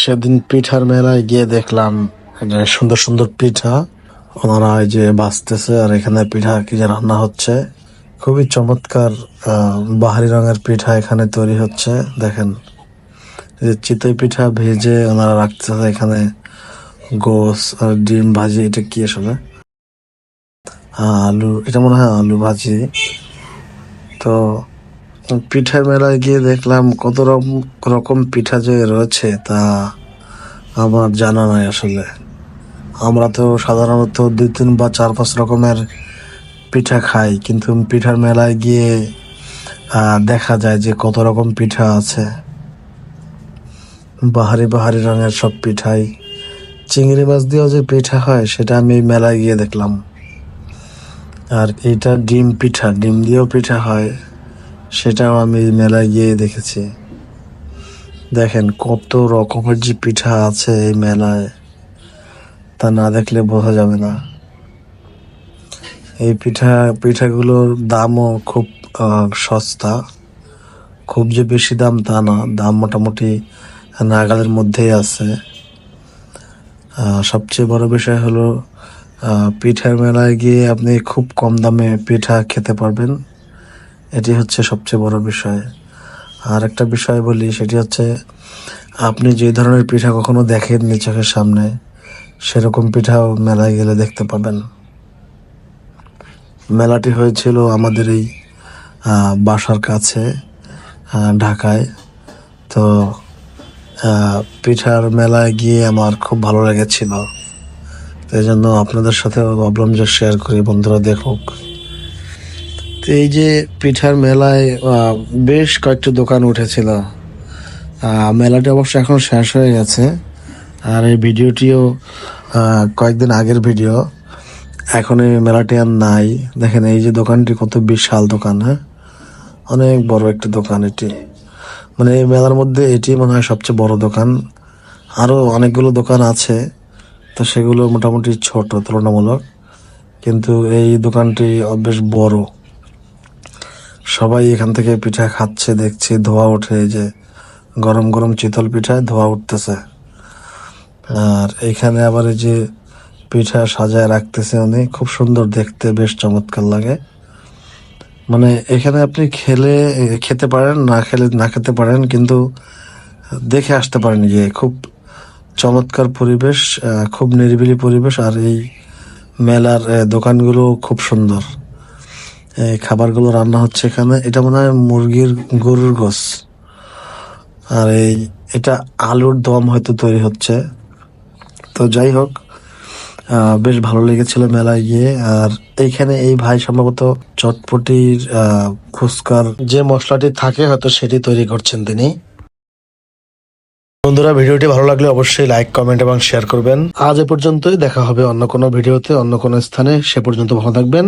সেদিন পিঠার মেলায় গিয়ে দেখলাম যে সুন্দর সুন্দর পিঠা ওনারা এই যে বাঁচতেছে, আর এখানে পিঠা কি যে রান্না হচ্ছে, খুবই চমৎকার। বাহারি রঙের পিঠা এখানে তৈরি হচ্ছে। দেখেন এই যে চিতই পিঠা ভেজে ওনারা রাখতেছে এখানে, গোস আর ডিম ভাজি। এটা কি আসলে? আলু, এটা মনে হয় আলু ভাজি। তো পিঠার মেলায় গিয়ে দেখলাম কত রকম রকম পিঠা যে রয়েছে তা আমার জানা নাই আসলে। আমরা তো সাধারণত 2-3 বা 4-5 রকমের পিঠা খাই, কিন্তু পিঠার মেলায় গিয়ে দেখা যায় যে কত রকম পিঠা আছে। বাহারি বাহারি রঙের সব পিঠাই। চিংড়ি মাছ দিয়েও যে পিঠা হয় সেটা আমি এই মেলায় গিয়ে দেখলাম। আর এটা ডিম পিঠা, ডিম দিয়েও পিঠা হয়, সেটাও আমি এই মেলায় গিয়ে দেখেছি। দেখেন কত রকমের যে পিঠা আছে এই মেলায়, তা না দেখলে বোঝা যাবে না। এই পিঠাগুলোর দামও খুব সস্তা। খুব যে বেশি দাম তা না, দাম মোটামুটি নাগালের মধ্যেই আছে। সবচেয়ে বড় বিষয় হলো পিঠার মেলায় গিয়ে আপনি খুব কম দামে পিঠা খেতে পারবেন, এটি হচ্ছে সবচেয়ে বড় বিষয়। আর একটা বিষয় বলি, সেটি হচ্ছে আপনি যে ধরনের পিঠা কখনো দেখেননি চোখের সামনে, সেরকম পিঠাও মেলায় গেলে দেখতে পাবেন। মেলাটি হয়েছিল আমাদের এই বাসার কাছে, ঢাকায়। তো পিঠার মেলায় গিয়ে আমার খুব ভালো লেগেছিল, তো এই জন্য আপনাদের সাথে ভাবলাম যে শেয়ার করি, বন্ধুরা দেখুক। তো এই যে পিঠার মেলায় বেশ কয়েকটি দোকান উঠেছিল। মেলাটি অবশ্য এখন শেষ হয়ে গেছে, আর এই ভিডিওটিও কয়েকদিন আগের ভিডিও। এখন এই মেলাটি আর নাই। দেখেন এই যে দোকানটি কত বিশাল দোকান, হ্যাঁ, অনেক বড় একটি দোকান এটি। মানে এই মেলার মধ্যে এটি মনে হয় সবচেয়ে বড় দোকান। আরো অনেকগুলো দোকান আছে, তো সেগুলো মোটামুটি ছোট তুলনামূলক, কিন্তু এই দোকানটি বেশ বড়। সবাই এখান থেকে পিঠা খাচ্ছে, দেখছি ধোয়া ওঠে, এই যে গরম গরম চিতল পিঠায় ধোয়া উঠতেছে। আর এখানে আবার এই যে পিঠা সাজায় রাখতেছে উনি, খুব সুন্দর দেখতে, বেশ চমৎকার লাগে। মানে এখানে আপনি খেতে পারেন, না খেতে পারেন, কিন্তু দেখে আসতে পারেন গিয়ে। খুব চমৎকার পরিবেশ, খুব নিরিবিলি পরিবেশ। আর এই মেলার দোকানগুলো খুব সুন্দর। এই খাবারগুলো রান্না হচ্ছে এখানে, এটা মনে হয় গরুর গোস। আর এটা আলুর দম হয়তো তৈরি হচ্ছে। তো যাই হোক, বেশ ভালো লেগেছিল মেলায় গিয়ে। আর এইখানে এই ভাই সম্ভবত চটপটির ফুচকার যে মশলাটি থাকে হয়তো সেটি তৈরি করছেন তিনি। বন্ধুরা, ভিডিওটি ভালো লাগলে অবশ্যই লাইক, কমেন্ট এবং শেয়ার করবেন। আজ এ পর্যন্তই, দেখা হবে অন্য কোনো ভিডিওতে, অন্য কোনো স্থানে। সে পর্যন্ত ভালো থাকবেন।